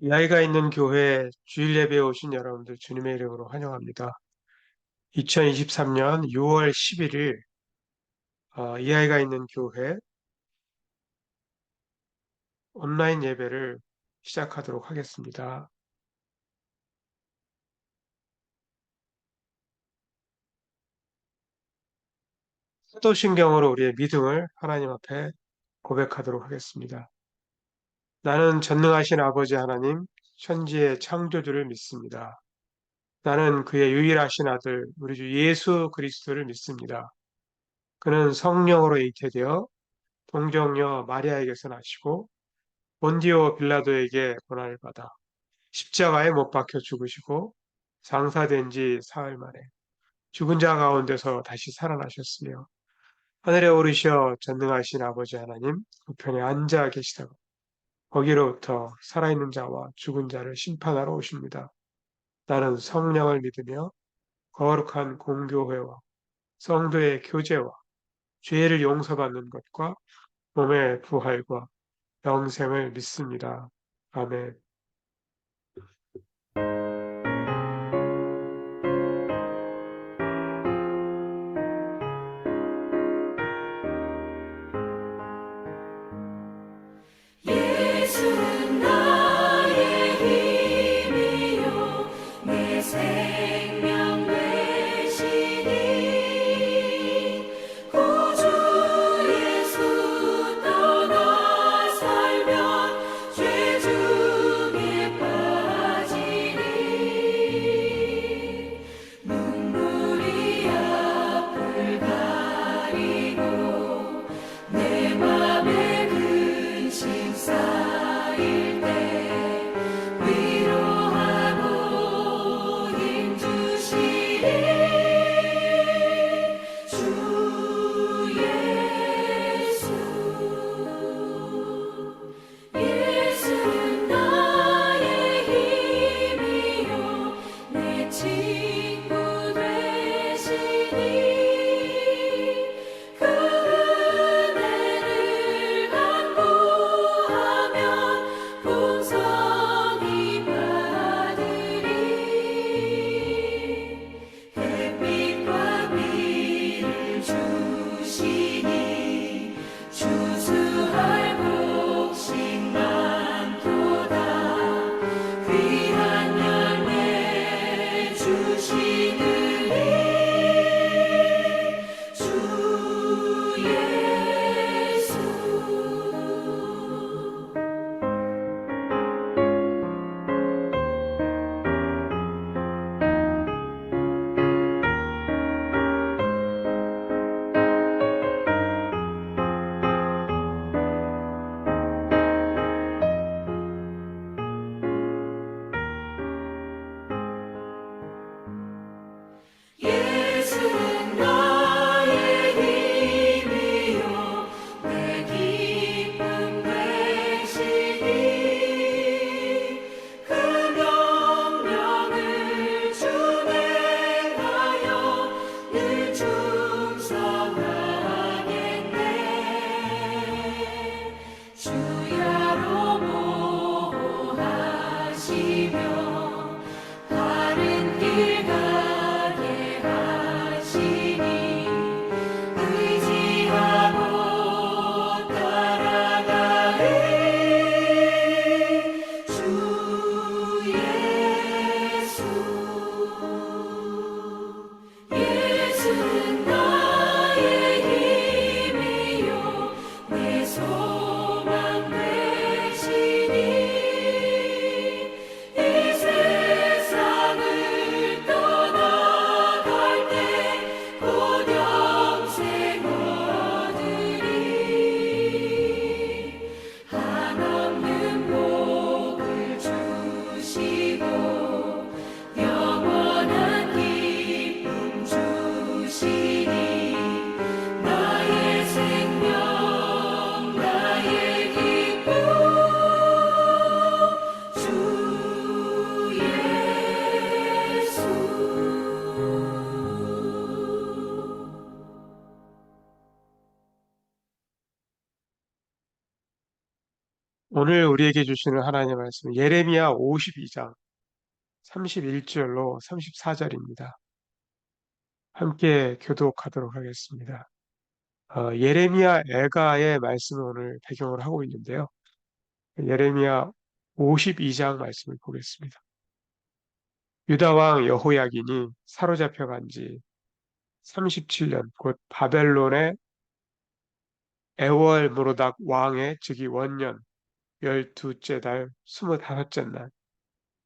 이 아이가 있는 교회 주일 예배에 오신 여러분들 주님의 이름으로 환영합니다. 2023년 6월 11일 이 아이가 있는 교회 온라인 예배를 시작하도록 하겠습니다. 사도신경으로 우리의 믿음을 하나님 앞에 고백하도록 하겠습니다. 나는 전능하신 아버지 하나님, 천지의 창조주를 믿습니다. 나는 그의 유일하신 아들, 우리 주 예수 그리스도를 믿습니다. 그는 성령으로 잉태되어 동정녀 마리아에게서 나시고 본디오 빌라도에게 고난을 받아 십자가에 못 박혀 죽으시고 장사된 지 사흘 만에 죽은 자 가운데서 다시 살아나셨으며 하늘에 오르셔 전능하신 아버지 하나님 우편에 앉아 계시다가 거기로부터 살아있는 자와 죽은 자를 심판하러 오십니다. 나는 성령을 믿으며 거룩한 공교회와 성도의 교제와 죄를 용서받는 것과 몸의 부활과 영생을 믿습니다. 아멘. 예수는 나의 힘이요 내 생명 되시니 구주 예수 떠나 살면 죄 중에 빠지니 눈물이 앞을 가리고 내 맘에 근심 쌓일 때 위로하고 힘 주시니 주 예수. 예수는 나의 힘이요 내 친구 되시니 그 은혜를 간구하면 풍성히 받으리. 햇빛과 비를 주시니 추수할 곡식 많도다. 귀한 열매 주시느니 주 예수. 오늘 우리에게 주시는 하나님의 말씀은 예레미야 52장 31절로 34절입니다. 함께 교독하도록 하겠습니다. 예레미야 애가의 말씀을 오늘 배경으로 하고 있는데요. 예레미야 52장 말씀을 보겠습니다. 유다 왕 여호야긴이 사로잡혀간 지 37년, 곧 바벨론의 에월므로닥 왕의 즉위 원년 12째 달 25째 날,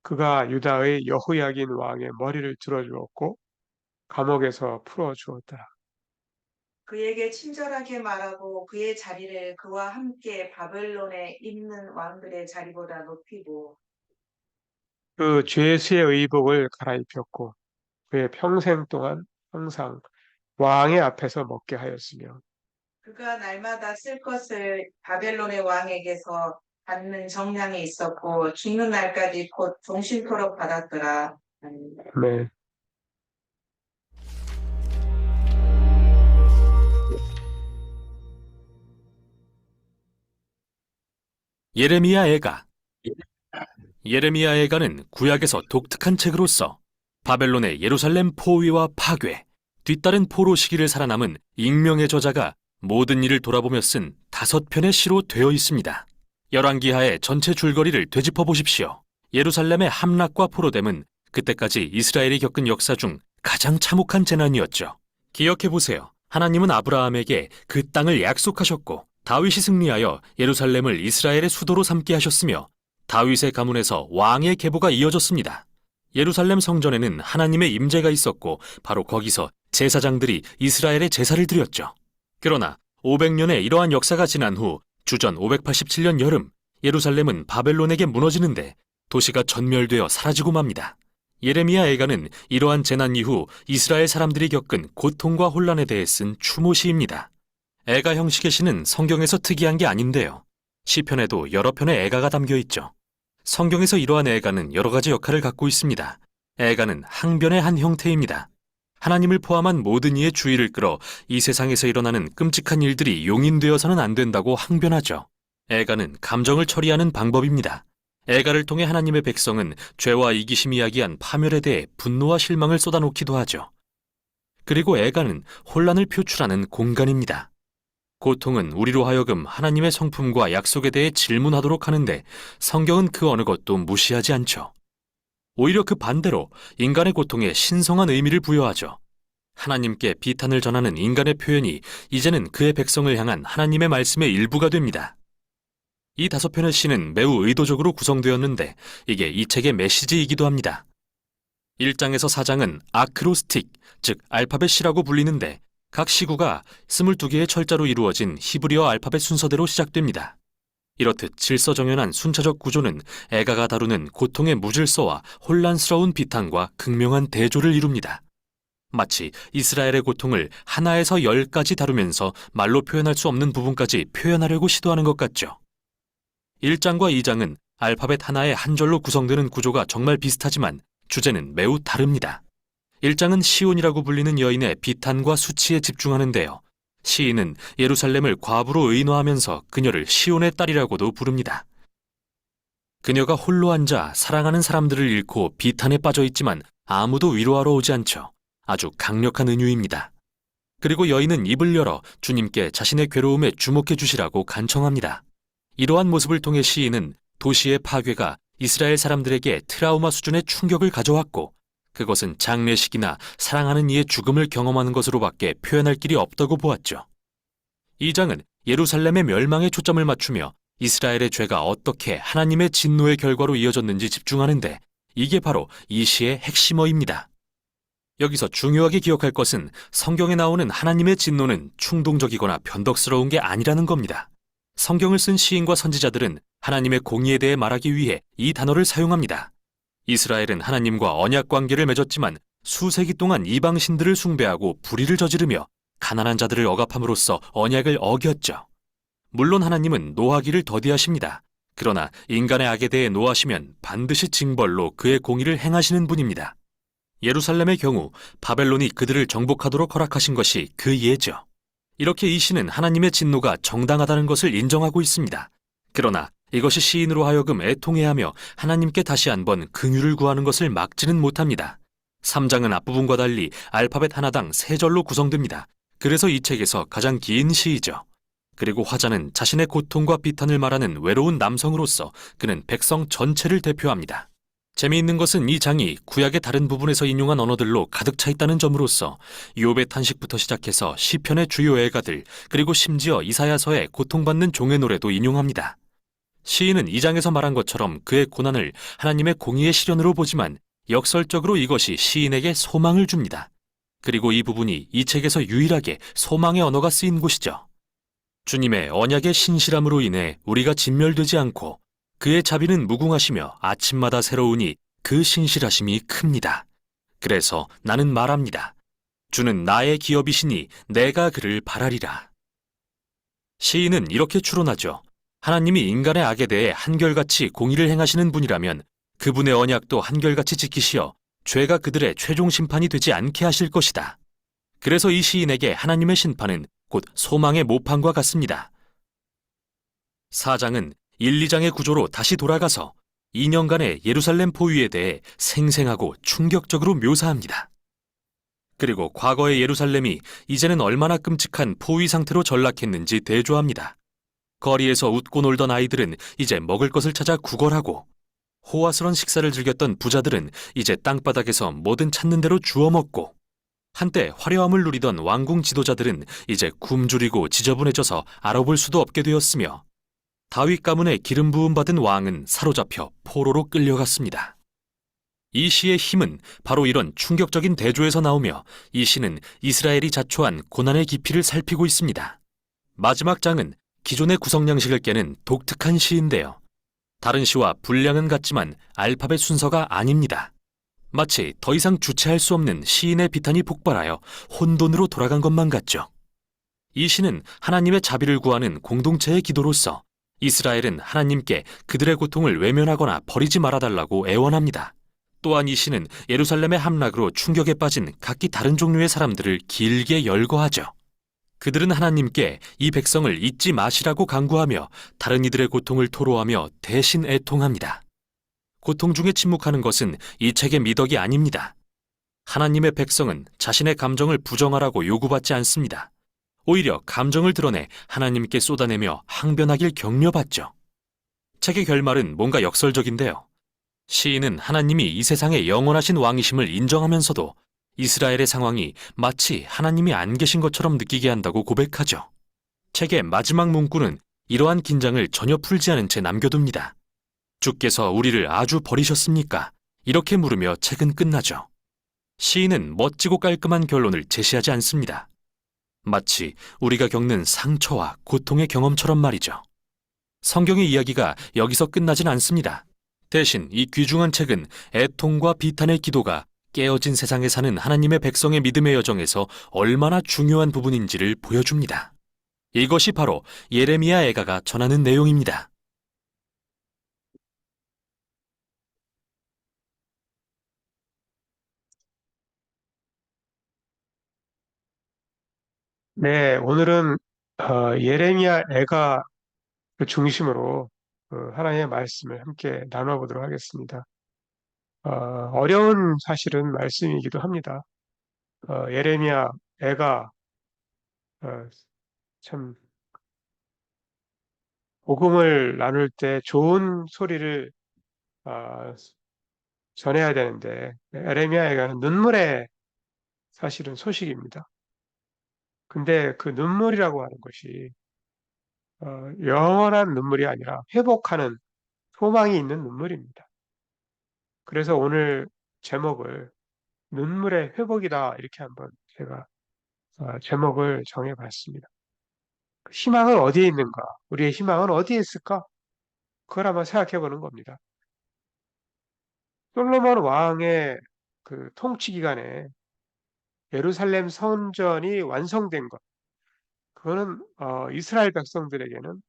그가 유다의 여호야긴 왕의 머리를 들어주었고 감옥에서 풀어주었더라. 그에게 친절하게 말하고 그의 자리를 그와 함께 바벨론에 있는 왕들의 자리보다 높이고 그 죄수의 의복을 갈아입혔고 그의 평생 동안 항상 왕의 앞에서 먹게 하였으며 그가 날마다 쓸 것을 바벨론의 왕에게서 받는 정량이 있었고 죽는 날까지 곧 종신토록 받았더라. 네. 예레미야 애가. 예레미야 애가는 구약에서 독특한 책으로서 바벨론의 예루살렘 포위와 파괴, 뒤따른 포로 시기를 살아남은 익명의 저자가 모든 일을 돌아보며 쓴 5편의 시로 되어 있습니다. 열왕기하의 전체 줄거리를 되짚어 보십시오. 예루살렘의 함락과 포로됨은 그때까지 이스라엘이 겪은 역사 중 가장 참혹한 재난이었죠. 기억해 보세요. 하나님은 아브라함에게 그 땅을 약속하셨고 다윗이 승리하여 예루살렘을 이스라엘의 수도로 삼게 하셨으며 다윗의 가문에서 왕의 계보가 이어졌습니다. 예루살렘 성전에는 하나님의 임재가 있었고 바로 거기서 제사장들이 이스라엘의 제사를 드렸죠. 그러나 500년의 이러한 역사가 지난 후 주전 587년 여름 예루살렘은 바벨론에게 무너지는데 도시가 전멸되어 사라지고 맙니다. 예레미야 애가는 이러한 재난 이후 이스라엘 사람들이 겪은 고통과 혼란에 대해 쓴 추모시입니다. 애가 형식의 시는 성경에서 특이한 게 아닌데요. 시편에도 여러 편의 애가가 담겨 있죠. 성경에서 이러한 애가는 여러 가지 역할을 갖고 있습니다. 애가는 항변의 한 형태입니다. 하나님을 포함한 모든 이의 주의를 끌어 이 세상에서 일어나는 끔찍한 일들이 용인되어서는 안 된다고 항변하죠. 애가는 감정을 처리하는 방법입니다. 애가를 통해 하나님의 백성은 죄와 이기심이 야기한 파멸에 대해 분노와 실망을 쏟아놓기도 하죠. 그리고 애가는 혼란을 표출하는 공간입니다. 고통은 우리로 하여금 하나님의 성품과 약속에 대해 질문하도록 하는데 성경은 그 어느 것도 무시하지 않죠. 오히려 그 반대로 인간의 고통에 신성한 의미를 부여하죠. 하나님께 비탄을 전하는 인간의 표현이 이제는 그의 백성을 향한 하나님의 말씀의 일부가 됩니다. 이 5편의 시는 매우 의도적으로 구성되었는데 이게 이 책의 메시지이기도 합니다. 1장에서 4장은 아크로스틱, 즉 알파벳 시라고 불리는데 각 시구가 22개의 철자로 이루어진 히브리어 알파벳 순서대로 시작됩니다. 이렇듯 질서정연한 순차적 구조는 애가가 다루는 고통의 무질서와 혼란스러운 비탄과 극명한 대조를 이룹니다. 마치 이스라엘의 고통을 하나에서 10까지 다루면서 말로 표현할 수 없는 부분까지 표현하려고 시도하는 것 같죠. 1장과 2장은 알파벳 하나의 한 절로 구성되는 구조가 정말 비슷하지만 주제는 매우 다릅니다. 1장은 시온이라고 불리는 여인의 비탄과 수치에 집중하는데요. 시인은 예루살렘을 과부로 의노하면서 그녀를 시온의 딸이라고도 부릅니다. 그녀가 홀로 앉아 사랑하는 사람들을 잃고 비탄에 빠져 있지만 아무도 위로하러 오지 않죠. 아주 강력한 은유입니다. 그리고 여인은 입을 열어 주님께 자신의 괴로움에 주목해 주시라고 간청합니다. 이러한 모습을 통해 시인은 도시의 파괴가 이스라엘 사람들에게 트라우마 수준의 충격을 가져왔고 그것은 장례식이나 사랑하는 이의 죽음을 경험하는 것으로밖에 표현할 길이 없다고 보았죠. 2장은 예루살렘의 멸망에 초점을 맞추며 이스라엘의 죄가 어떻게 하나님의 진노의 결과로 이어졌는지 집중하는데 이게 바로 이 시의 핵심어입니다. 여기서 중요하게 기억할 것은 성경에 나오는 하나님의 진노는 충동적이거나 변덕스러운 게 아니라는 겁니다. 성경을 쓴 시인과 선지자들은 하나님의 공의에 대해 말하기 위해 이 단어를 사용합니다. 이스라엘은 하나님과 언약 관계를 맺었지만 수세기 동안 이방신들을 숭배하고 불의를 저지르며 가난한 자들을 억압함으로써 언약을 어겼죠. 물론 하나님은 노하기를 더디하십니다. 그러나 인간의 악에 대해 노하시면 반드시 징벌로 그의 공의를 행하시는 분입니다. 예루살렘의 경우 바벨론이 그들을 정복하도록 허락하신 것이 그 예죠. 이렇게 이 시는 하나님의 진노가 정당하다는 것을 인정하고 있습니다. 그러나 이것이 시인으로 하여금 애통해하며 하나님께 다시 한번 긍휼을 구하는 것을 막지는 못합니다. 3장은 앞부분과 달리 알파벳 하나당 3절로 구성됩니다. 그래서 이 책에서 가장 긴 시이죠. 그리고 화자는 자신의 고통과 비탄을 말하는 외로운 남성으로서 그는 백성 전체를 대표합니다. 재미있는 것은 이 장이 구약의 다른 부분에서 인용한 언어들로 가득 차 있다는 점으로서 욥의 탄식부터 시작해서 시편의 주요 애가들, 그리고 심지어 이사야서의 고통받는 종의 노래도 인용합니다. 시인은 이 장에서 말한 것처럼 그의 고난을 하나님의 공의의 시련으로 보지만 역설적으로 이것이 시인에게 소망을 줍니다. 그리고 이 부분이 이 책에서 유일하게 소망의 언어가 쓰인 곳이죠. 주님의 언약의 신실함으로 인해 우리가 진멸되지 않고 그의 자비는 무궁하시며 아침마다 새로우니 그 신실하심이 큽니다. 그래서 나는 말합니다. 주는 나의 기업이시니 내가 그를 바라리라. 시인은 이렇게 추론하죠. 하나님이 인간의 악에 대해 한결같이 공의를 행하시는 분이라면 그분의 언약도 한결같이 지키시어 죄가 그들의 최종 심판이 되지 않게 하실 것이다. 그래서 이 시인에게 하나님의 심판은 곧 소망의 모판과 같습니다. 4장은 1, 2장의 구조로 다시 돌아가서 2년간의 예루살렘 포위에 대해 생생하고 충격적으로 묘사합니다. 그리고 과거의 예루살렘이 이제는 얼마나 끔찍한 포위 상태로 전락했는지 대조합니다. 거리에서 웃고 놀던 아이들은 이제 먹을 것을 찾아 구걸하고 호화스런 식사를 즐겼던 부자들은 이제 땅바닥에서 뭐든 찾는 대로 주워 먹고 한때 화려함을 누리던 왕궁 지도자들은 이제 굶주리고 지저분해져서 알아볼 수도 없게 되었으며 다윗 가문에 기름 부음 받은 왕은 사로잡혀 포로로 끌려갔습니다. 이 시의 힘은 바로 이런 충격적인 대조에서 나오며 이 시는 이스라엘이 자초한 고난의 깊이를 살피고 있습니다. 마지막 장은 기존의 구성 양식을 깨는 독특한 시인데요. 다른 시와 분량은 같지만 알파벳 순서가 아닙니다. 마치 더 이상 주체할 수 없는 시인의 비탄이 폭발하여 혼돈으로 돌아간 것만 같죠. 이 시는 하나님의 자비를 구하는 공동체의 기도로서 이스라엘은 하나님께 그들의 고통을 외면하거나 버리지 말아달라고 애원합니다. 또한 이 시는 예루살렘의 함락으로 충격에 빠진 각기 다른 종류의 사람들을 길게 열거하죠. 그들은 하나님께 이 백성을 잊지 마시라고 간구하며 다른 이들의 고통을 토로하며 대신 애통합니다. 고통 중에 침묵하는 것은 이 책의 미덕이 아닙니다. 하나님의 백성은 자신의 감정을 부정하라고 요구받지 않습니다. 오히려 감정을 드러내 하나님께 쏟아내며 항변하길 격려받죠. 책의 결말은 뭔가 역설적인데요. 시인은 하나님이 이 세상의 영원하신 왕이심을 인정하면서도 이스라엘의 상황이 마치 하나님이 안 계신 것처럼 느끼게 한다고 고백하죠. 책의 마지막 문구는 이러한 긴장을 전혀 풀지 않은 채 남겨둡니다. 주께서 우리를 아주 버리셨습니까? 이렇게 물으며 책은 끝나죠. 시인은 멋지고 깔끔한 결론을 제시하지 않습니다. 마치 우리가 겪는 상처와 고통의 경험처럼 말이죠. 성경의 이야기가 여기서 끝나진 않습니다. 대신 이 귀중한 책은 애통과 비탄의 기도가 깨어진 세상에 사는 하나님의 백성의 믿음의 여정에서 얼마나 중요한 부분인지를 보여줍니다. 이것이 바로 예레미야 애가가 전하는 내용입니다. 네, 오늘은 예레미야 애가 중심으로 하나님의 말씀을 함께 나눠보도록 하겠습니다. 어려운 사실은 말씀이기도 합니다. 예레미야 애가 어, 참 복음을 나눌 때 좋은 소리를 어, 전해야 되는데 예레미야 애가는 눈물의 사실은 소식입니다. 근데 그 눈물이라고 하는 것이 영원한 눈물이 아니라 회복하는 소망이 있는 눈물입니다. 그래서 오늘 제목을 눈물의 회복이다 이렇게 한번 제가 제목을 정해봤습니다. 희망은 어디에 있는가? 우리의 희망은 어디에 있을까? 그걸 한번 생각해 보는 겁니다. 솔로몬 왕의 그 통치 기간에 예루살렘 성전이 완성된 것, 그거는 이스라엘 백성들에게는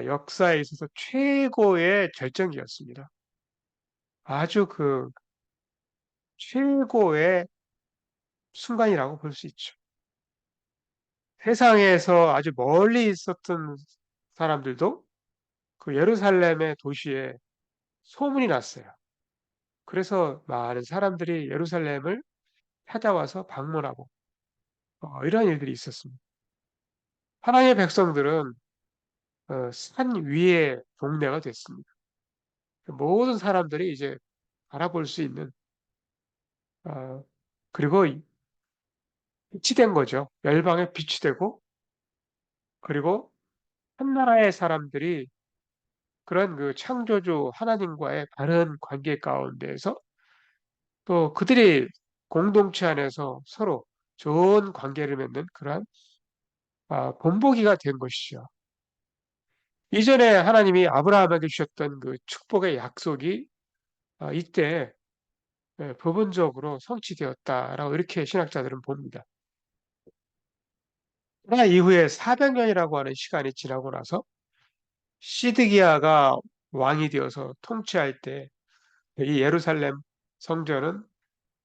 역사에 있어서 최고의 결정기였습니다. 아주 그 최고의 순간이라고 볼 수 있죠. 세상에서 아주 멀리 있었던 사람들도 그 예루살렘의 도시에 소문이 났어요. 그래서 많은 사람들이 예루살렘을 찾아와서 방문하고 이러한 일들이 있었습니다. 하나님의 백성들은 산 위의 동네가 됐습니다. 모든 사람들이 이제 알아볼 수 있는 어, 그리고 빛이 된 거죠. 열방에 빛이 되고 그리고 한 나라의 사람들이 그런 그 창조주 하나님과의 바른 관계 가운데에서 또 그들이 공동체 안에서 서로 좋은 관계를 맺는 그러한 본보기가 된 것이죠. 이전에 하나님이 아브라함에게 주셨던 그 축복의 약속이 이때 부분적으로 성취되었다라고 이렇게 신학자들은 봅니다. 그러나 이후에 400년이라고 하는 시간이 지나고 나서 시드기야가 왕이 되어서 통치할 때 이 예루살렘 성전은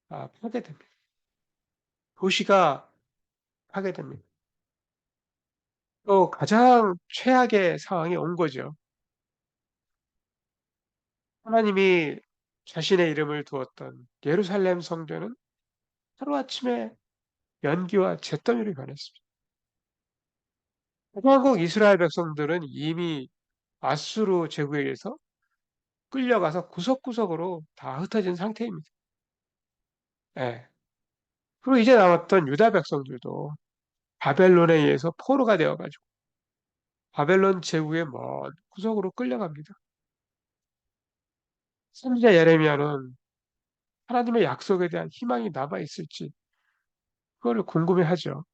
파괴됩니다. 도시가 파괴됩니다. 또 가장 최악의 상황이 온 거죠. 하나님이 자신의 이름을 두었던 예루살렘 성전은 하루아침에 연기와 잿더미로 변했습니다. 공화국 이스라엘 백성들은 이미 아수르 제국에 의해서 끌려가서 구석구석으로 다 흩어진 상태입니다. 예. 그리고 이제 남았던 유다 백성들도 바벨론에 의해서 포로가 되어가지고 바벨론 제국의 먼 구석으로 끌려갑니다. 선지자 예레미야는 하나님의 약속에 대한 희망이 남아 있을지 그거를 궁금해하죠.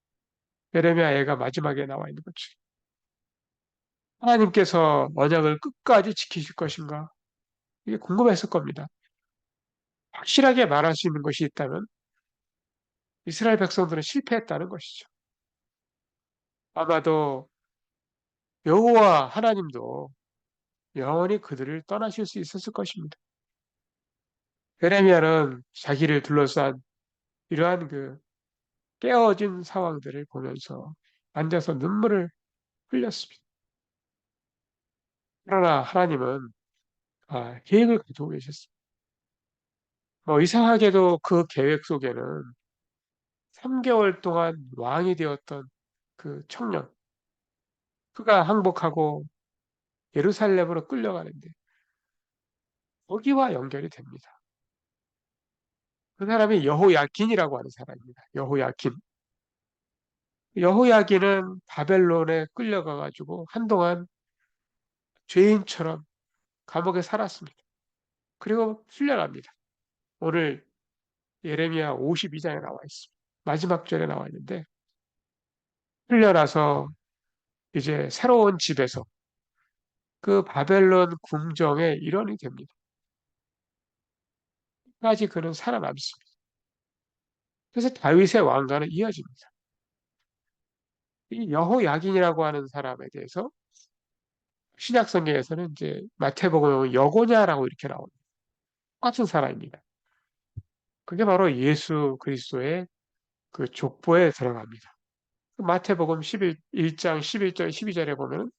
예레미야 애가 마지막에 나와 있는 거죠. 하나님께서 언약을 끝까지 지키실 것인가? 이게 궁금했을 겁니다. 확실하게 말할 수 있는 것이 있다면 이스라엘 백성들은 실패했다는 것이죠. 아마도 여호와 하나님도 영원히 그들을 떠나실 수 있었을 것입니다. 예레미야는 자기를 둘러싼 이러한 그 깨어진 상황들을 보면서 앉아서 눈물을 흘렸습니다. 그러나 하나님은 계획을 가지고 계셨습니다. 뭐 이상하게도 그 계획 속에는 3개월 동안 왕이 되었던 그 청년, 그가 항복하고 예루살렘으로 끌려가는데 거기와 연결이 됩니다. 그 사람이 여호야긴이라고 하는 사람입니다. 여호야긴. 여호야긴은 바벨론에 끌려가 가지고 한동안 죄인처럼 감옥에 살았습니다. 그리고 풀려납니다. 오늘 예레미야 52장에 나와 있습니다. 마지막 절에 나와 있는데 풀려나서 이제 새로운 집에서 그 바벨론 궁정의 일원이 됩니다. 끝까지 그는 살아남습니다. 그래서 다윗의 왕가는 이어집니다. 이 여호야긴이라고 하는 사람에 대해서 신약 성경에서는 이제 마태복음에 여고냐라고 이렇게 나옵니다. 똑같은 사람입니다. 그게 바로 예수 그리스도의 그 족보에 들어갑니다. 마태복음 1장 11절 12절에 보면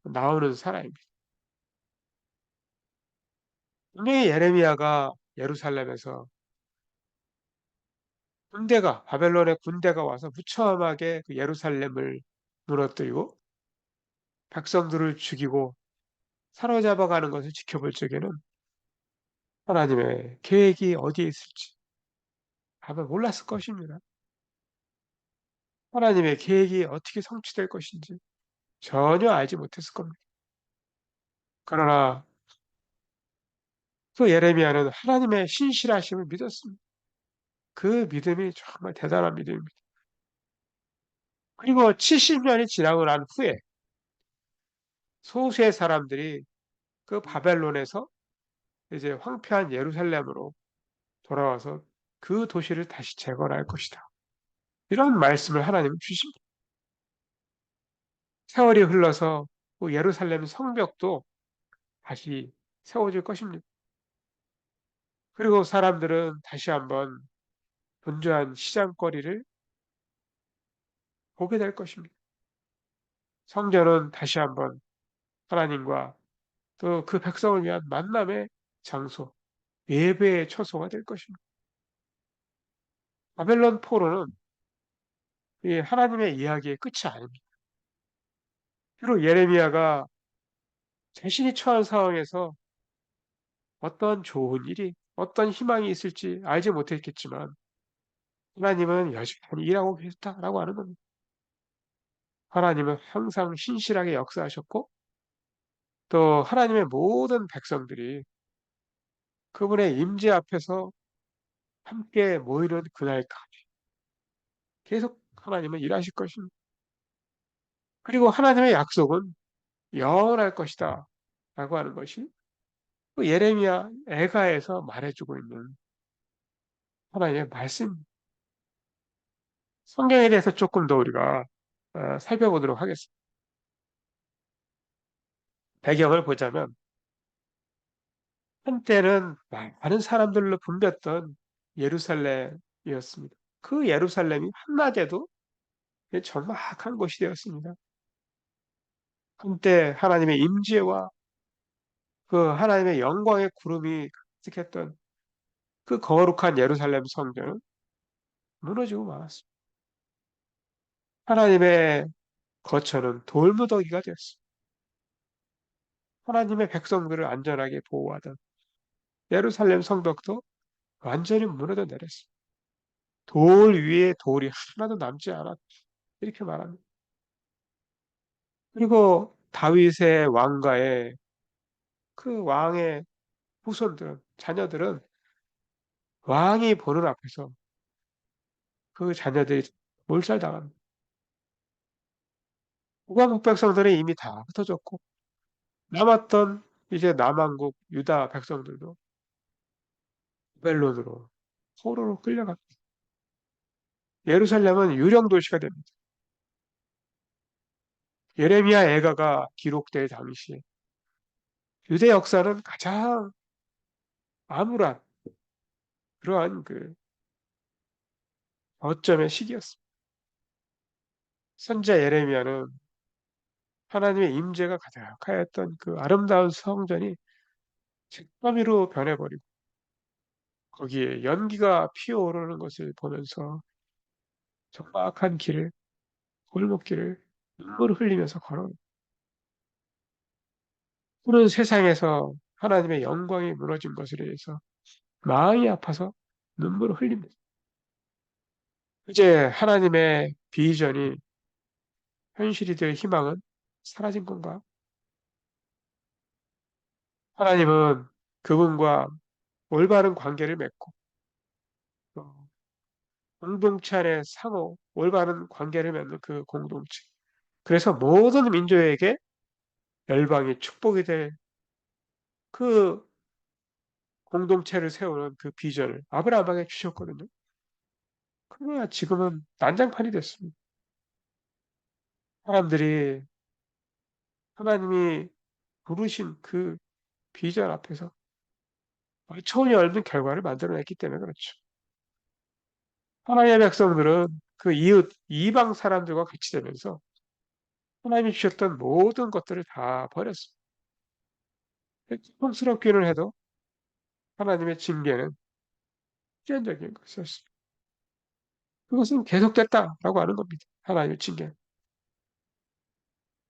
나오는 사람입니다. 분명히 예레미야가 예루살렘에서 바벨론의 군대가 와서 무참하게 그 예루살렘을 무너뜨리고 백성들을 죽이고 사로잡아가는 것을 지켜볼 적에는 하나님의 계획이 어디에 있을지 아마 몰랐을 것입니다. 하나님의 계획이 어떻게 성취될 것인지 전혀 알지 못했을 겁니다. 그러나 또 예레미야는 하나님의 신실하심을 믿었습니다. 그 믿음이 정말 대단한 믿음입니다. 그리고 70년이 지나고 난 후에 소수의 사람들이 그 바벨론에서 이제 황폐한 예루살렘으로 돌아와서 그 도시를 다시 재건할 것이다. 이런 말씀을 하나님은 주십니다. 세월이 흘러서 그 예루살렘 성벽도 다시 세워질 것입니다. 그리고 사람들은 다시 한번 분주한 시장거리를 보게 될 것입니다. 성전은 다시 한번 하나님과 또 그 백성을 위한 만남의 장소, 예배의 처소가 될 것입니다. 바벨론 포로는 이 하나님의 이야기의 끝이 아닙니다. 비록 예레미야가 자신이 처한 상황에서 어떤 좋은 일이, 어떤 희망이 있을지 알지 못했겠지만 하나님은 여전히 일하고 계셨다라고 하는 겁니다. 하나님은 항상 신실하게 역사하셨고 또 하나님의 모든 백성들이 그분의 임재 앞에서 함께 모이는 그날까지 계속 하나님은 일하실 것입니다. 그리고 하나님의 약속은 영원할 것이다 라고 하는 것이 그 예레미야 애가에서 말해주고 있는 하나님의 말씀. 성경에 대해서 조금 더 우리가 살펴보도록 하겠습니다. 배경을 보자면 한때는 많은 사람들로 붐볐던 예루살렘이었습니다. 그 예루살렘이 한낮에도 적막한 곳이 되었습니다. 한때 하나님의 임재와 그 하나님의 영광의 구름이 가득했던 그 거룩한 예루살렘 성전은 무너지고 말았습니다. 하나님의 거처는 돌무더기가 되었습니다. 하나님의 백성들을 안전하게 보호하던 예루살렘 성벽도 완전히 무너져 내렸습니다. 돌 위에 돌이 하나도 남지 않았다. 이렇게 말합니다. 그리고 다윗의 왕가의 그 왕의 후손들은, 자녀들은 왕이 보는 앞에서 그 자녀들이 몰살당합니다. 북왕국 백성들은 이미 다 흩어졌고 남았던 이제 남한국 유다 백성들도 바벨론으로 포로로 끌려갑니다. 예루살렘은 유령 도시가 됩니다. 예레미야 애가가 기록될 당시 유대 역사는 가장 암울한 그러한 그 어점의 시기였습니다. 선지자 예레미야는 하나님의 임재가 가득하였던 그 아름다운 성전이 잿더미로 변해버리고 거기에 연기가 피어오르는 것을 보면서 적막한 길을, 골목길을 눈물을 흘리면서 걸어 푸른 세상에서 하나님의 영광이 무너진 것에 대해서 마음이 아파서 눈물을 흘립니다. 이제 하나님의 비전이 현실이 될 희망은 사라진 건가? 하나님은 그분과 올바른 관계를 맺고 어, 공동체 안에 상호 올바른 관계를 맺는 그 공동체. 그래서 모든 민족에게 열방이 축복이 될 그 공동체를 세우는 그 비전을 아브라함에게 주셨거든요. 그러나 지금은 난장판이 됐습니다. 사람들이 하나님이 부르신 그 비전 앞에서 얼처음이 얽는 결과를 만들어냈기 때문에 그렇죠. 하나님의 백성들은 그 이웃, 이방 사람들과 같이 되면서 하나님이 주셨던 모든 것들을 다 버렸습니다. 고통스럽기는 해도 하나님의 징계는 필연적인 것이었습니다. 그것은 계속됐다라고 하는 겁니다. 하나님의 징계.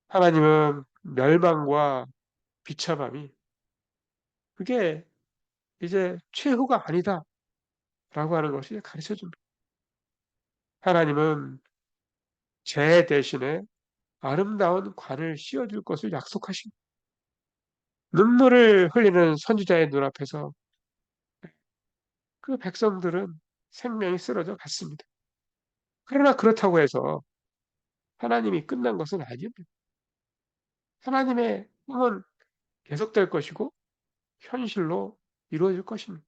하나님은 멸망과 비참함이 그게 이제 최후가 아니다라고 하는 것이 가르쳐 줍니다. 하나님은 죄 대신에 아름다운 관을 씌워줄 것을 약속하신 눈물을 흘리는 선지자의 눈앞에서 그 백성들은 생명이 쓰러져 갔습니다. 그러나 그렇다고 해서 하나님이 끝난 것은 아닙니다. 하나님의 꿈은 계속될 것이고 현실로 이루어질 것입니다.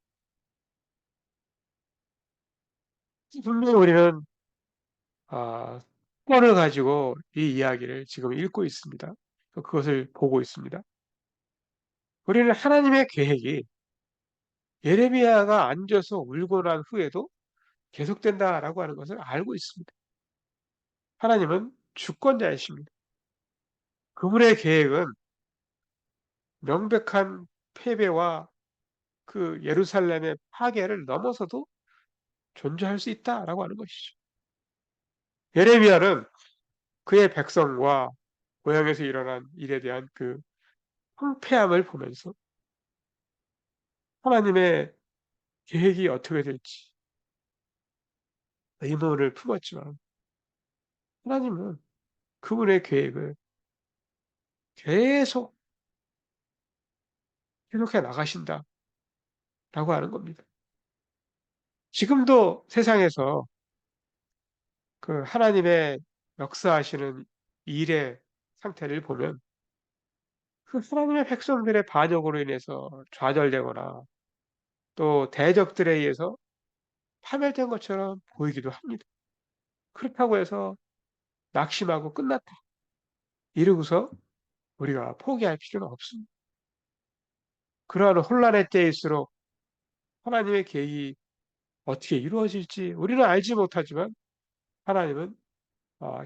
분명히 우리는 권을 가지고 이 이야기를 지금 읽고 있습니다. 그것을 보고 있습니다. 우리는 하나님의 계획이 예레미야가 앉아서 울고 난 후에도 계속된다라고 하는 것을 알고 있습니다. 하나님은 주권자이십니다. 그분의 계획은 명백한 패배와 그 예루살렘의 파괴를 넘어서도 존재할 수 있다라고 하는 것이죠. 예레미야는 그의 백성과 고향에서 일어난 일에 대한 그 황폐함을 보면서 하나님의 계획이 어떻게 될지 의문을 품었지만 하나님은 그분의 계획을 계속 계속해 나가신다라고 하는 겁니다. 지금도 세상에서 그 하나님의 역사하시는 일의 상태를 보면 그 하나님의 백성들의 반역으로 인해서 좌절되거나 또 대적들에 의해서 파멸된 것처럼 보이기도 합니다. 그렇다고 해서 낙심하고 끝났다. 이러고서 우리가 포기할 필요는 없습니다. 그러한 혼란의 때일수록 하나님의 계획이 어떻게 이루어질지 우리는 알지 못하지만 하나님은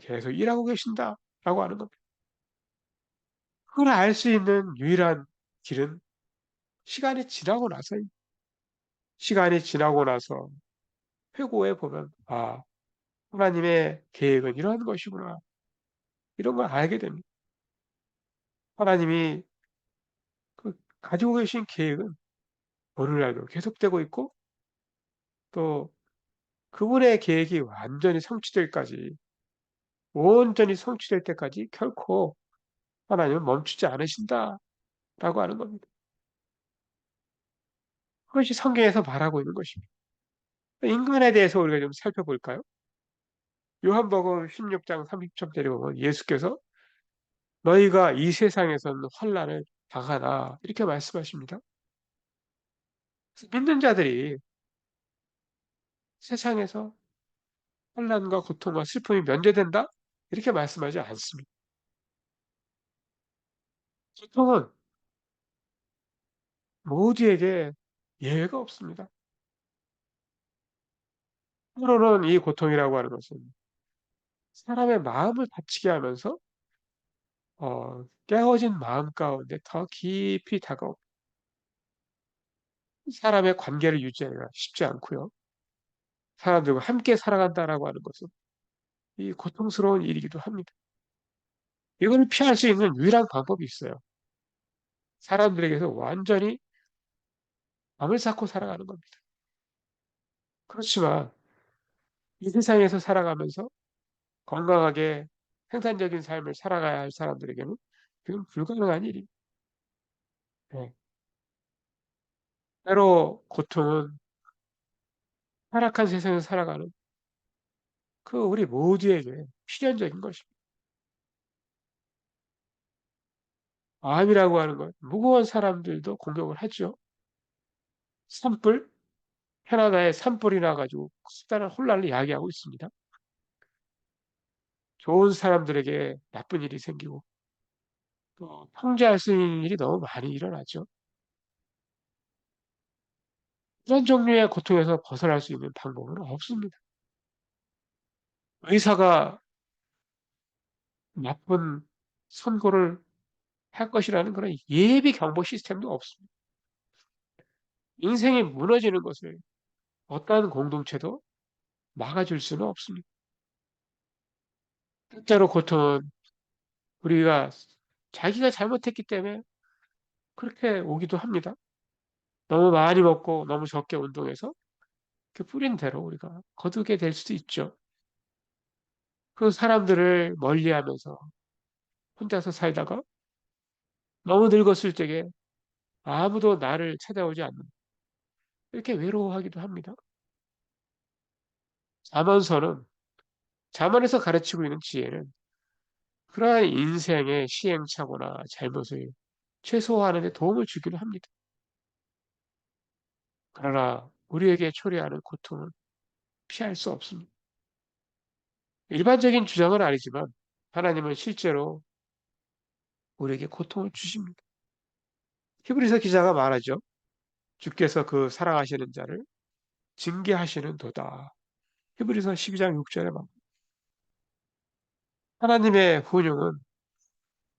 계속 일하고 계신다라고 하는 겁니다. 그걸 알 수 있는 유일한 길은 시간이 지나고 나서입니다. 시간이 지나고 나서 회고해 보면 하나님의 계획은 이런 것이구나. 이런 걸 알게 됩니다. 하나님이 그 가지고 계신 계획은 오늘날도 계속되고 있고 또 그분의 계획이 완전히 성취될까지 온전히 성취될 때까지 결코 하나님은 멈추지 않으신다라고 하는 겁니다. 그것이 성경에서 말하고 있는 것입니다. 인간에 대해서 우리가 좀 살펴볼까요? 요한복음 16장 30절에 보면 예수께서 너희가 이 세상에서는 환난을 당하나 이렇게 말씀하십니다. 믿는 자들이 세상에서 환난과 고통과 슬픔이 면제된다? 이렇게 말씀하지 않습니다. 고통은 모두에게 예외가 없습니다. 때로는 이 고통이라고 하는 것은 사람의 마음을 다치게 하면서 깨어진 마음 가운데 더 깊이 다가옵니다. 사람의 관계를 유지하기가 쉽지 않고요. 사람들과 함께 살아간다라고 하는 것은 이 고통스러운 일이기도 합니다. 이걸 피할 수 있는 유일한 방법이 있어요. 사람들에게서 완전히 마음을 쌓고 살아가는 겁니다. 그렇지만 이 세상에서 살아가면서 건강하게 생산적인 삶을 살아가야 할 사람들에게는 그건 불가능한 일입니다. 네. 때로 고통은 타락한 세상에서 살아가는 그 우리 모두에게 필연적인 것입니다. 마음이라고 하는 것, 무거운 사람들도 공격을 하죠. 산불, 캐나다에 산불이 나가지고 수다한 혼란을 야기하고 있습니다. 좋은 사람들에게 나쁜 일이 생기고 또 통제할 수 있는 일이 너무 많이 일어나죠. 이런 종류의 고통에서 벗어날 수 있는 방법은 없습니다. 의사가 나쁜 선고를 할 것이라는 그런 예비 경보 시스템도 없습니다. 인생이 무너지는 것을 어떠한 공동체도 막아줄 수는 없습니다. 때때로 고통은 우리가 자기가 잘못했기 때문에 그렇게 오기도 합니다. 너무 많이 먹고 너무 적게 운동해서 그 뿌린 대로 우리가 거두게 될 수도 있죠. 그 사람들을 멀리하면서 혼자서 살다가 너무 늙었을 적에 아무도 나를 찾아오지 않는 이렇게 외로워하기도 합니다. 잠언서는 잠언에서 가르치고 있는 지혜는 그러한 인생의 시행착오나 잘못을 최소화하는 데 도움을 주기도 합니다. 그러나 우리에게 초래하는 고통은 피할 수 없습니다. 일반적인 주장은 아니지만 하나님은 실제로 우리에게 고통을 주십니다. 히브리서 기자가 말하죠. 주께서 그 사랑하시는 자를 징계하시는 도다. 히브리서 12장 6절에 말 하나님의 훈육은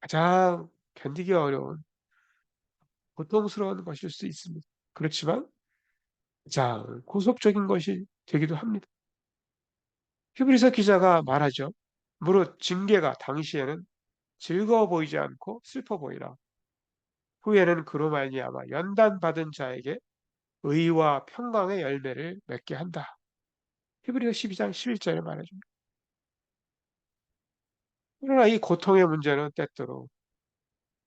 가장 견디기 어려운 고통스러운 것일 수 있습니다. 그렇지만 가장 고속적인 것이 되기도 합니다. 히브리서 기자가 말하죠. 무릇 징계가 당시에는 즐거워 보이지 않고 슬퍼 보이나 후에는 그로 말미암아 연단받은 자에게 의와 평강의 열매를 맺게 한다. 히브리서 12장 11절에 말해줍니다. 그러나 이 고통의 문제는 때때로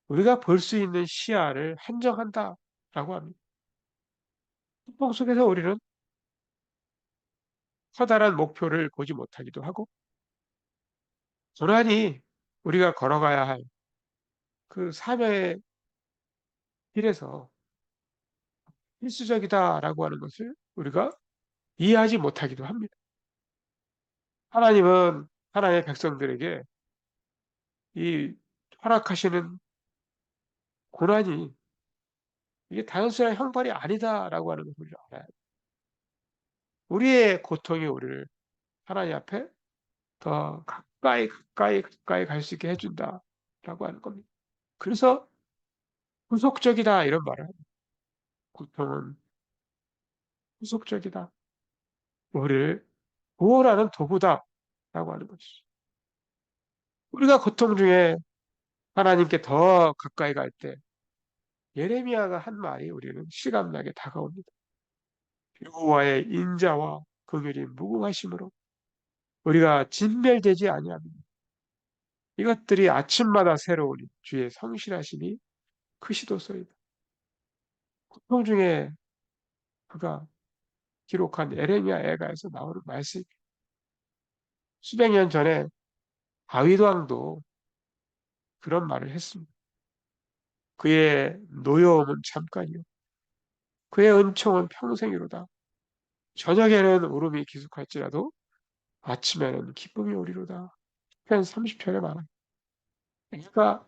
우리가 볼 수 있는 시야를 한정한다라고 합니다. 고통 속에서 우리는 커다란 목표를 보지 못하기도 하고 고난이 우리가 걸어가야 할 그 사명의 길에서 필수적이다라고 하는 것을 우리가 이해하지 못하기도 합니다. 하나님은 하나님의 백성들에게 이 허락하시는 고난이 이게 단순한 형벌이 아니다라고 하는 것을 알아야 돼요. 우리의 고통이 우리를 하나님 앞에 더 가까이 갈 수 있게 해준다라고 하는 겁니다. 그래서 후속적이다 이런 말을 합니다. 고통은 후속적이다. 우리를 구원하는 도구다라고 하는 것이죠. 우리가 고통 중에 하나님께 더 가까이 갈 때 예레미야가 한 말이 우리는 실감나게 다가옵니다. 여호와의 인자와 긍휼이 무궁하심으로 우리가 진멸되지 아니합니다. 이것들이 아침마다 새로우니 주의 성실하심이 크시도소이다. 고통 중에 그가 기록한 에레미야 애가에서 나오는 말씀. 수백 년 전에 다윗 왕도 그런 말을 했습니다. 그의 노여움은 잠깐이요. 그의 은총은 평생이로다. 저녁에는 울음이 기숙할지라도 아침에는 기쁨이 오리로다. 편 30편에 말합니다. 애가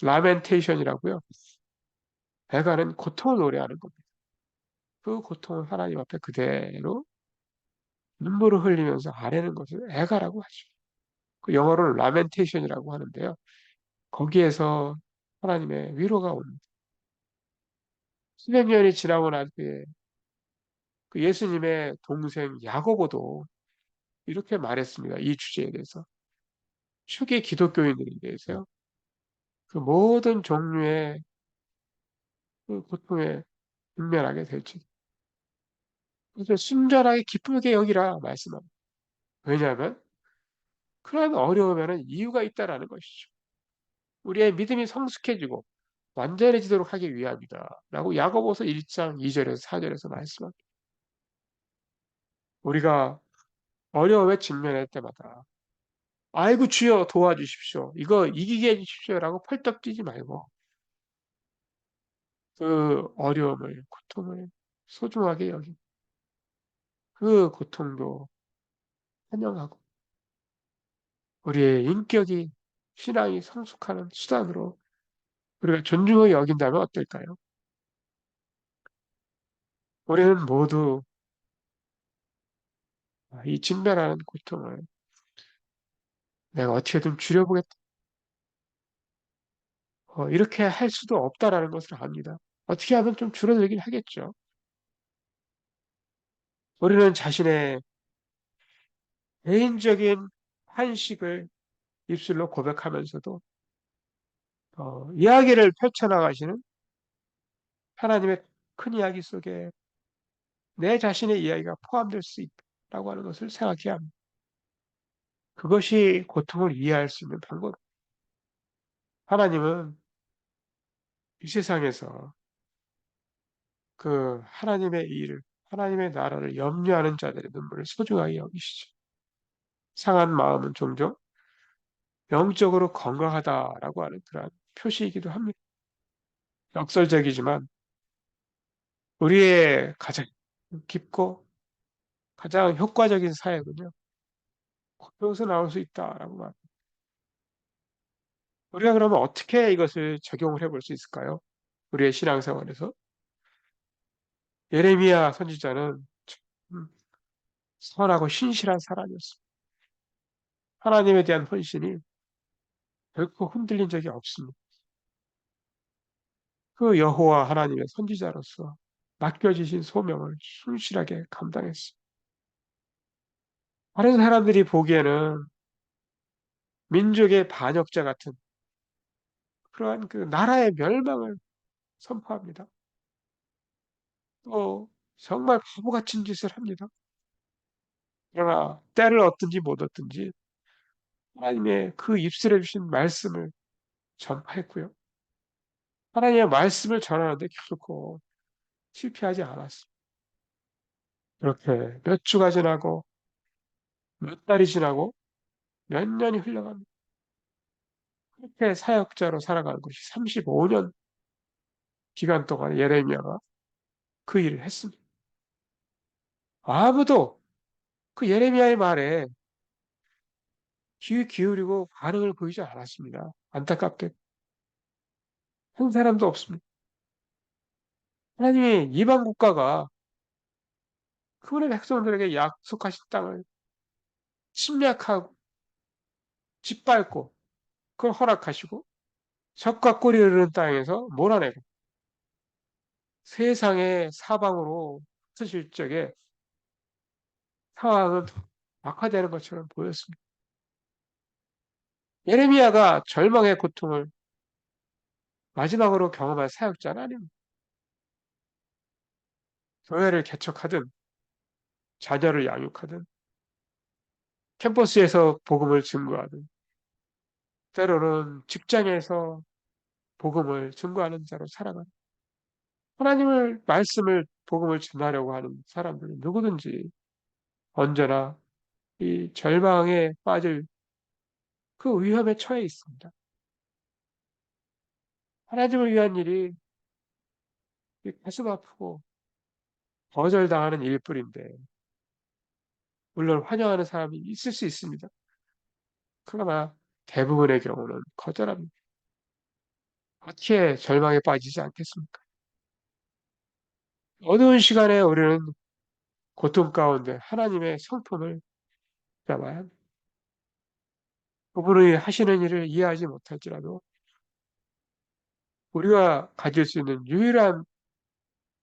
라멘테이션이라고요. 애가는 고통을 노래하는 겁니다. 그 고통을 하나님 앞에 그대로 눈물을 흘리면서 아뢰는 것을 애가라고 하죠. 그 영어로는 라멘테이션이라고 하는데요. 거기에서 하나님의 위로가 옵니다. 수백 년이 지나고 난 후에 그 예수님의 동생 야고보도 이렇게 말했습니다. 이 주제에 대해서. 초기 기독교인들에 대해서요. 그 모든 종류의 그 고통에 직면하게 될지. 그래서 순전하게 기쁘게 여기라 말씀합니다. 왜냐하면 그런 어려우면 이유가 있다라는 것이죠. 우리의 믿음이 성숙해지고 완전해지도록 하기 위함이다. 라고 야고보서 1장 2절에서 4절에서 말씀합니다. 우리가 어려움에 직면할 때마다 아이고 주여 도와주십시오. 이거 이기게 해주십시오라고 펄떡 뛰지 말고 그 어려움을 고통을 소중하게 여기고 그 고통도 환영하고 우리의 인격이 신앙이 성숙하는 수단으로 우리가 존중하게 여긴다면 어떨까요? 우리는 모두 이 직면하는 고통을 내가 어떻게든 줄여보겠다. 이렇게 할 수도 없다라는 것을 압니다. 어떻게 하면 좀 줄어들긴 하겠죠. 우리는 자신의 개인적인 한식을 입술로 고백하면서도 이야기를 펼쳐나가시는 하나님의 큰 이야기 속에 내 자신의 이야기가 포함될 수 있다고 하는 것을 생각해야 합니다. 그것이 고통을 이해할 수 있는 방법. 하나님은 이 세상에서 그 하나님의 일을, 하나님의 나라를 염려하는 자들의 눈물을 소중하게 여기시죠. 상한 마음은 종종 영적으로 건강하다라고 하는 그러한 표시이기도 합니다. 역설적이지만 우리의 가장 깊고 가장 효과적인 사역은요, 고통에서 나올 수 있다라고 말합니다. 우리가 그러면 어떻게 이것을 적용을 해볼 수 있을까요? 우리의 신앙생활에서 예레미야 선지자는 참 선하고 신실한 사람이었습니다. 하나님에 대한 헌신이 결코 흔들린 적이 없습니다. 그 여호와 하나님의 선지자로서 맡겨지신 소명을 충실하게 감당했습니다. 다른 사람들이 보기에는 민족의 반역자 같은 그러한 그 나라의 멸망을 선포합니다. 또 정말 바보 같은 짓을 합니다. 그러나 때를 얻든지 못 얻든지 하나님의 그 입술에 주신 말씀을 전파했고요. 하나님의 말씀을 전하는데 결코 실패하지 않았습니다. 그렇게 몇 주가 지나고 몇 달이 지나고 몇 년이 흘러갑니다. 그렇게 사역자로 살아가는 것이 35년 기간 동안 예레미야가 그 일을 했습니다. 아무도 그 예레미야의 말에 귀 기울이고 반응을 보이지 않았습니다. 안타깝게 한 사람도 없습니다. 하나님이 이방 국가가 그분의 백성들에게 약속하신 땅을 침략하고 짓밟고 그걸 허락하시고 적과 꿀이 흐르는 땅에서 몰아내고 세상의 사방으로 흩어질 적에 상황은 악화되는 것처럼 보였습니다. 예레미야가 절망의 고통을 마지막으로 경험한 사역자는 아닙니다. 교회를 개척하든 자녀를 양육하든 캠퍼스에서 복음을 증거하든 때로는 직장에서 복음을 증거하는 자로 살아가는 하나님을 말씀을 복음을 전하려고 하는 사람들은 누구든지 언제나 이 절망에 빠질 그 위험에 처해 있습니다. 하나님을 위한 일이 가슴 아프고 거절당하는 일뿐인데 물론 환영하는 사람이 있을 수 있습니다. 그러나 대부분의 경우는 거절합니다. 어떻게 절망에 빠지지 않겠습니까? 어두운 시간에 우리는 고통 가운데 하나님의 성품을 잡아야 합니다. 그분이 하시는 일을 이해하지 못할지라도 우리가 가질 수 있는 유일한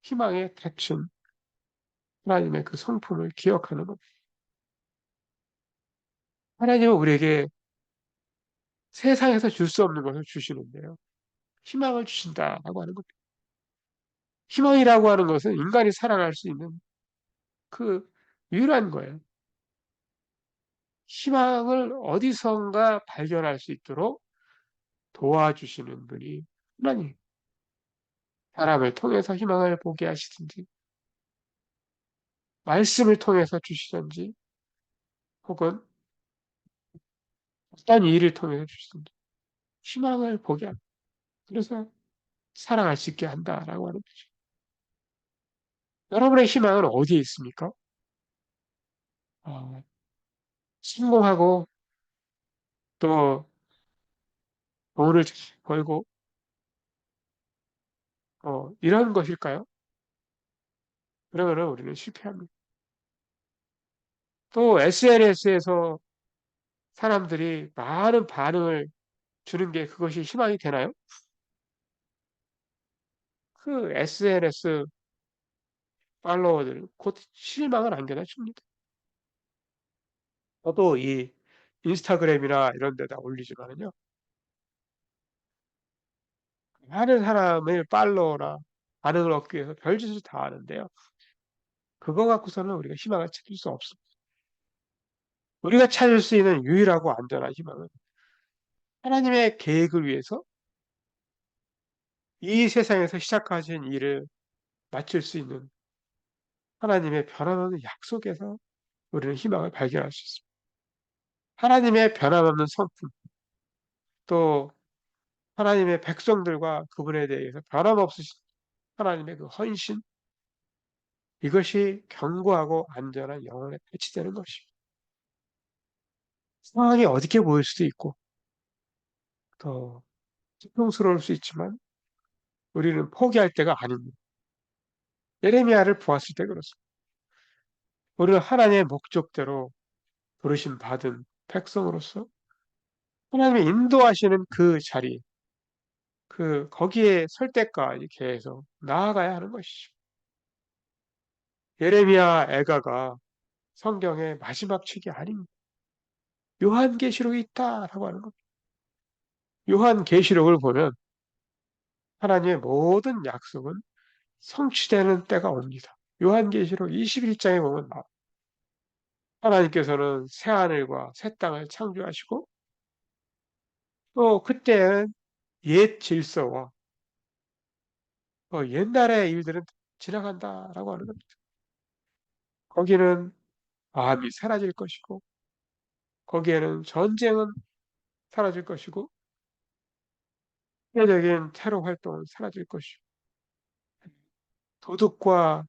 희망의 대충 하나님의 그 성품을 기억하는 것. 하나님은 우리에게 세상에서 줄 수 없는 것을 주시는데요. 희망을 주신다라고 하는 겁니다. 희망이라고 하는 것은 인간이 살아갈 수 있는 그 유일한 거예요. 희망을 어디선가 발견할 수 있도록 도와주시는 분이 하나님. 사람을 통해서 희망을 보게 하시든지, 말씀을 통해서 주시든지, 혹은 어떤 일을 통해서 주시든지, 희망을 보게 합니다. 그래서 살아갈 수 있게 한다라고 하는 거죠. 여러분의 희망은 어디에 있습니까? 어, 성공하고 또 돈을 잘 벌고 이런 것일까요? 그러면 우리는 실패합니다. 또 SNS에서 사람들이 많은 반응을 주는 게 그것이 희망이 되나요? 그 SNS 팔로워들 곧 실망을 안겨다 줍니다. 저도 이 인스타그램이나 이런 데다 올리지만은요. 많은 사람의 팔로워나 반응을 얻기 위해서 별짓을 다 하는데요. 그거 갖고서는 우리가 희망을 찾을 수 없습니다. 우리가 찾을 수 있는 유일하고 안전한 희망은 하나님의 계획을 위해서 이 세상에서 시작하신 일을 마칠 수 있는 하나님의 변함없는 약속에서 우리는 희망을 발견할 수 있습니다. 하나님의 변함없는 성품, 또 하나님의 백성들과 그분에 대해서 변함없으신 하나님의 그 헌신, 이것이 견고하고 안전한 영혼에 배치되는 것입니다. 상황이 어둡게 보일 수도 있고, 더 고통스러울 수 있지만, 우리는 포기할 때가 아닙니다. 예레미야를 보았을 때 그렇습니다. 우리는 하나님의 목적대로 부르심 받은 백성으로서 하나님의 인도하시는 그 자리, 거기에 설 때까지 계속 나아가야 하는 것이죠. 예레미야 애가가 성경의 마지막 책이 아닙니다. 요한계시록이 있다라고 하는 겁니다. 요한계시록을 보면 하나님의 모든 약속은 성취되는 때가 옵니다. 요한계시록 21장에 보면 하나님께서는 새 하늘과 새 땅을 창조하시고 또 그때는 옛 질서와 옛날의 일들은 지나간다라고 하는 겁니다. 거기는 암이 사라질 것이고 거기에는 전쟁은 사라질 것이고 세계적인 테러 활동은 사라질 것이고 도둑과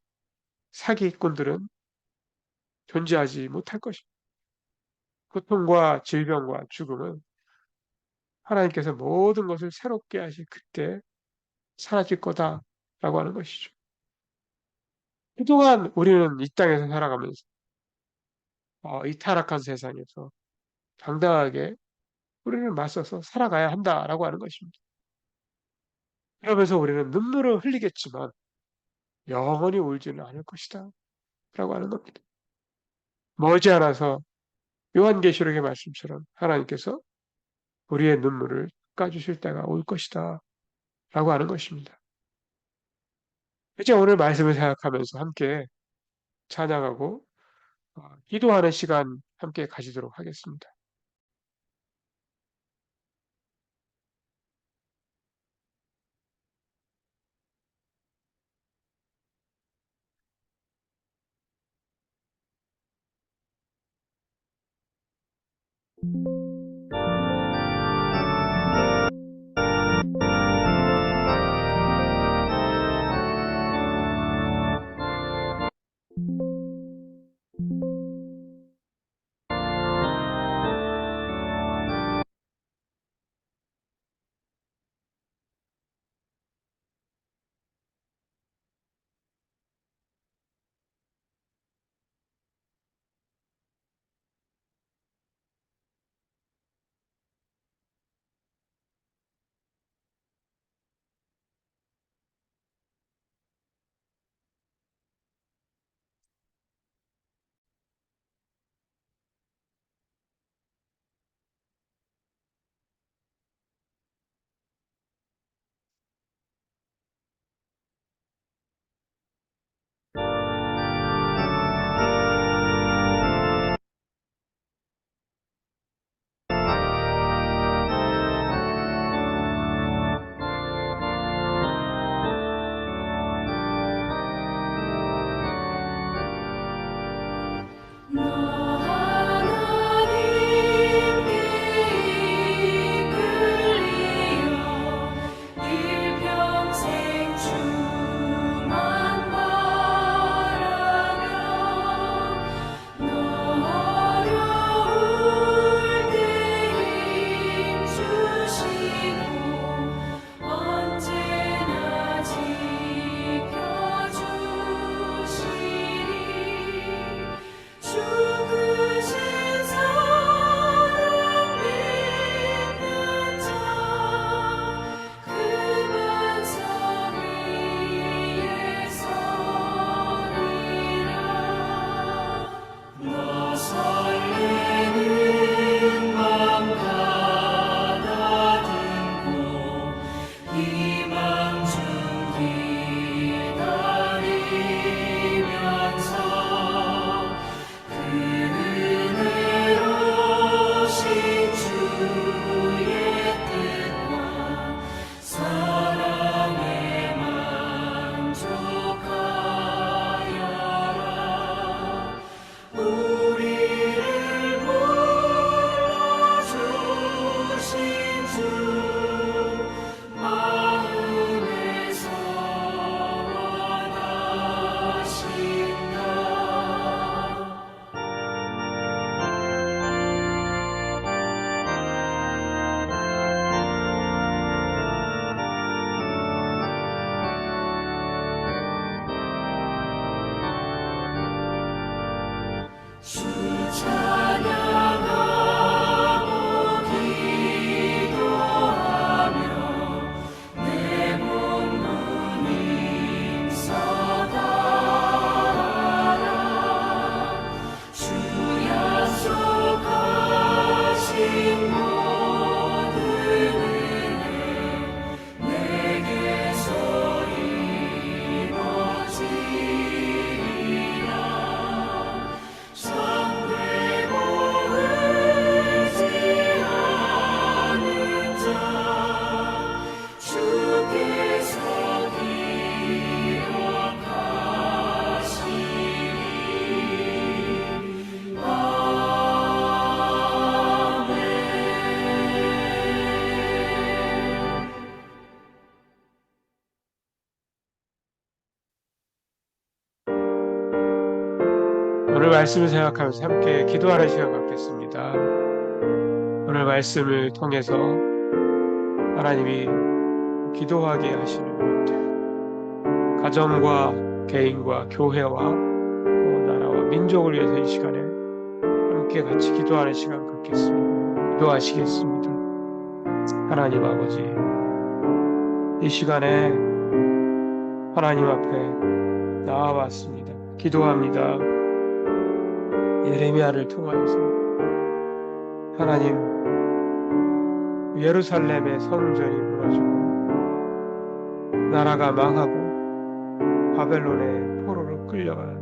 사기꾼들은 존재하지 못할 것입니다. 고통과 질병과 죽음은 하나님께서 모든 것을 새롭게 하실 그때 사라질 거다라고 하는 것이죠. 그동안 우리는 이 땅에서 살아가면서 이 타락한 세상에서 당당하게 우리는 맞서서 살아가야 한다라고 하는 것입니다. 그러면서 우리는 눈물을 흘리겠지만 영원히 울지는 않을 것이다 라고 하는 겁니다. 머지않아서 요한계시록의 말씀처럼 하나님께서 우리의 눈물을 닦아주실 때가 올 것이다 라고 하는 것입니다. 이제 오늘 말씀을 생각하면서 함께 찬양하고 기도하는 시간 함께 가지도록 하겠습니다. 오늘 말씀을 생각하면서 함께 기도하는 시간 갖겠습니다. 오늘 말씀을 통해서 하나님이 기도하게 하시는 것들, 가정과 개인과 교회와 또 나라와 민족을 위해서 이 시간에 함께 같이 기도하는 시간 갖겠습니다. 기도하시겠습니다. 하나님 아버지, 이 시간에 하나님 앞에 나와봤습니다. 기도합니다. 예레미야를 통하여서 하나님, 예루살렘의 성전이 무너지고 나라가 망하고 바벨론의 포로로 끌려간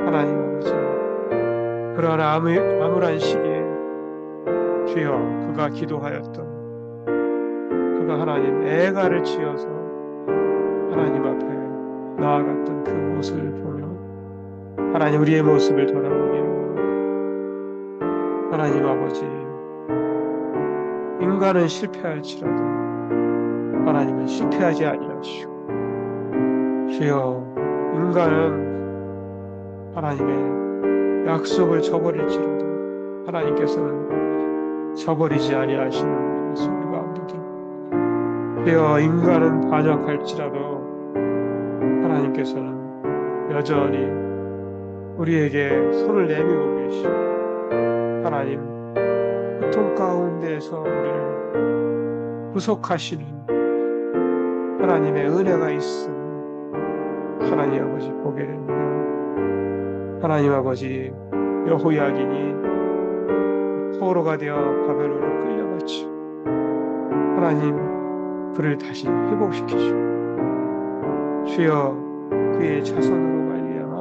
하나님 아버지, 그러한 암울한 시기에 주여 그가 기도하였던, 그가 하나님 애가를 지어서 하나님 앞에 나아갔던 그 모습을 보며 하나님, 우리의 모습을 돌아보게 원합니다. 하나님 아버지, 인간은 실패할지라도 하나님은 실패하지 아니하시고, 주여 인간은 하나님의 약속을 저버릴지라도 하나님께서는 저버리지 아니하시는 것을 우리가 압니다. 주여 인간은 반역할지라도 하나님께서는 여전히 우리에게 손을 내밀고 계시고, 하나님 고통 가운데에서 우리를 구속하시는 하나님의 은혜가 있음을 하나님 아버지 보게 됩니다. 하나님 아버지, 여호야긴이 포로가 되어 바벨론에 끌려갔지, 하나님 그를 다시 회복시키시고 주여 그의 자손으로 말미암아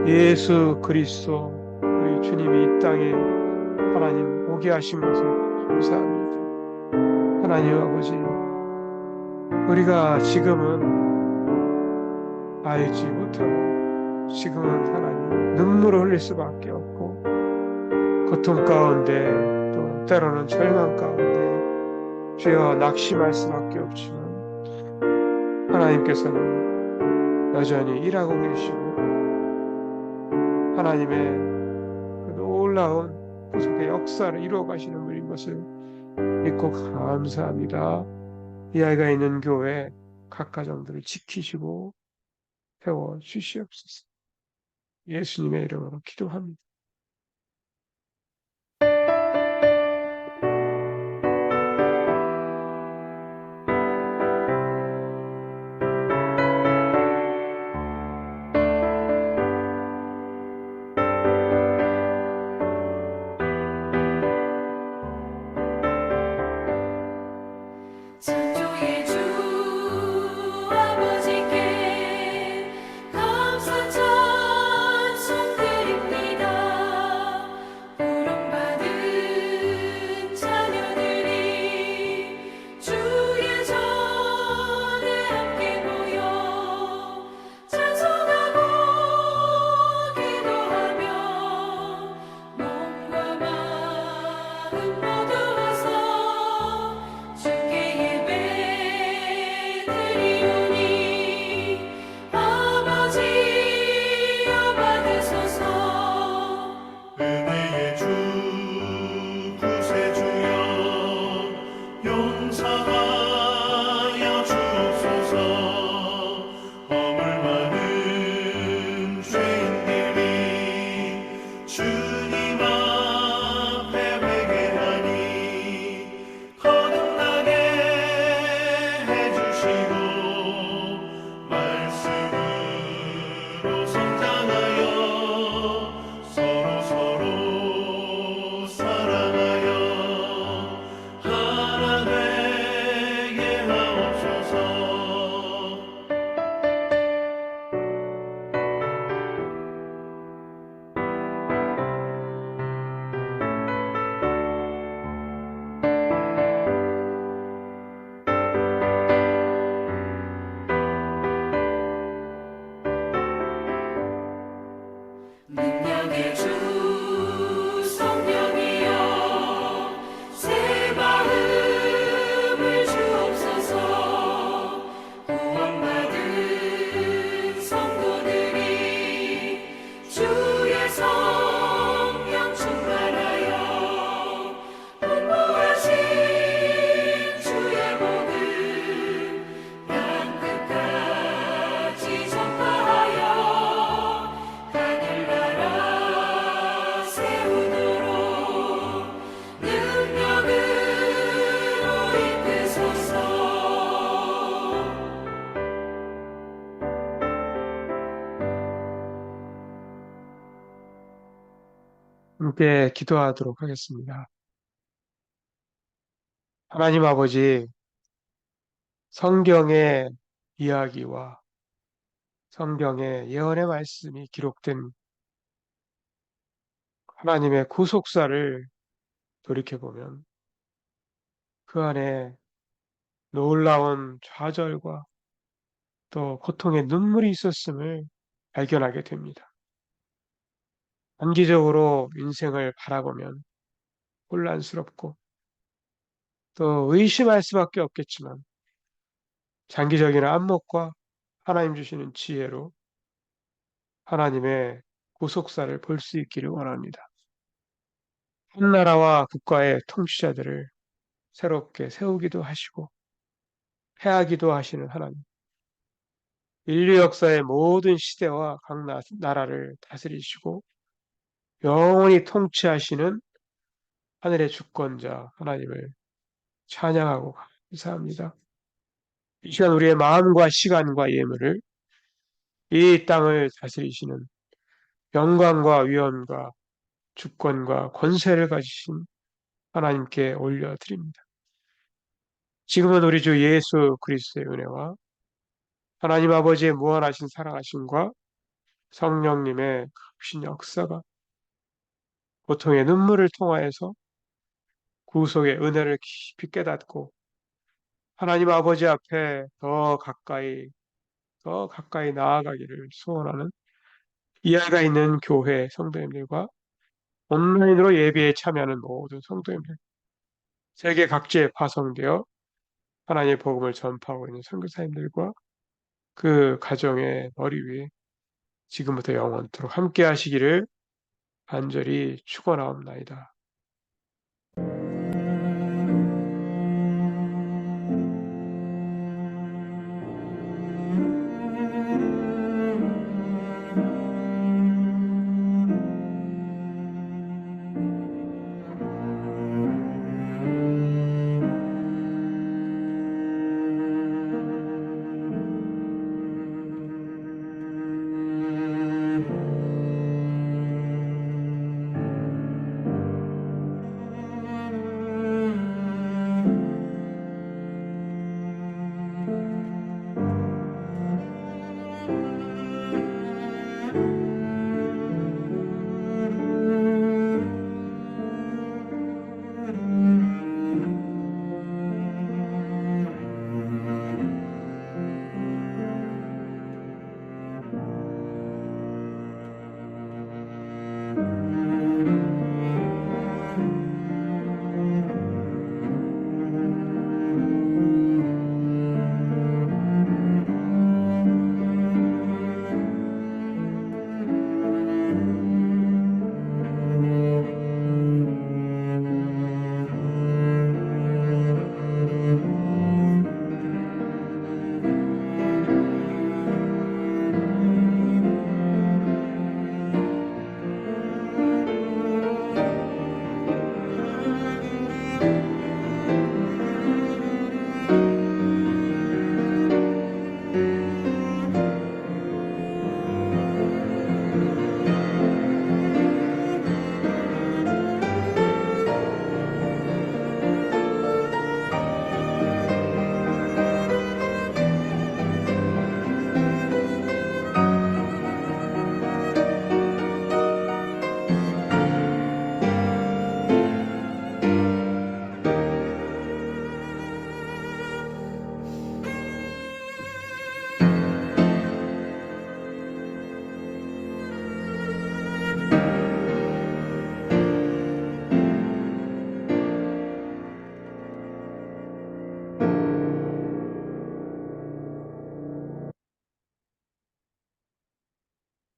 예수 그리스도 우리 주님이 이 땅에 하나님 오게 하신 것을 감사합니다. 하나님 아버지, 우리가 지금은 알지 못하고 지금은 하나님 눈물을 흘릴 수밖에 없고 고통 가운데 또 때로는 절망 가운데 주여 낙심할 수밖에 없지만 하나님께서는 여전히 일하고 계시고 하나님의 그 놀라운 구속의 역사를 이루어 가시는 분인 것을 믿고 감사합니다. 이 아이가 있는 교회 각 가정들을 지키시고 세워 주시옵소서. 예수님의 이름으로 기도합니다. 창조의 주 아버지께 감사 찬송 드립니다. 부름받은 자녀들이 주의 전에 함께 모여 찬송하고 기도하며 몸과 마음 모두어서 주께 예배드리오니 아버지여 받으소서. 은혜의 주 구세주여 용서하여 주옵소서. 허물 많은 죄인들이 주님 앞에 회개하니 거듭나게 해주시고 말씀으로 성장하여 서로 사랑하여 하나 된 함께 기도하도록 하겠습니다. 하나님 아버지, 성경의 이야기와 성경의 예언의 말씀이 기록된 하나님의 구속사를 돌이켜보면 그 안에 놀라운 좌절과 또 고통의 눈물이 있었음을 발견하게 됩니다. 단기적으로 인생을 바라보면 혼란스럽고 또 의심할 수밖에 없겠지만 장기적인 안목과 하나님 주시는 지혜로 하나님의 구속사를 볼 수 있기를 원합니다. 한 나라와 국가의 통치자들을 새롭게 세우기도 하시고 해하기도 하시는 하나님. 인류 역사의 모든 시대와 각 나라를 다스리시고 영원히 통치하시는 하늘의 주권자 하나님을 찬양하고 감사합니다. 이 시간 우리의 마음과 시간과 예물을 이 땅을 다스리시는 영광과 위엄과 주권과 권세를 가지신 하나님께 올려드립니다. 지금은 우리 주 예수 그리스도의 은혜와 하나님 아버지의 무한하신 사랑하심과 성령님의 크신 역사가 고통의 눈물을 통하여서 구속의 은혜를 깊이 깨닫고 하나님 아버지 앞에 더 가까이 나아가기를 소원하는 이해가 있는 교회 성도님들과 온라인으로 예배에 참여하는 모든 성도님들, 세계 각지에 파송되어 하나님의 복음을 전파하고 있는 선교사님들과 그 가정의 머리 위에 지금부터 영원토록 함께 하시기를 간절히 축원하옵나이다.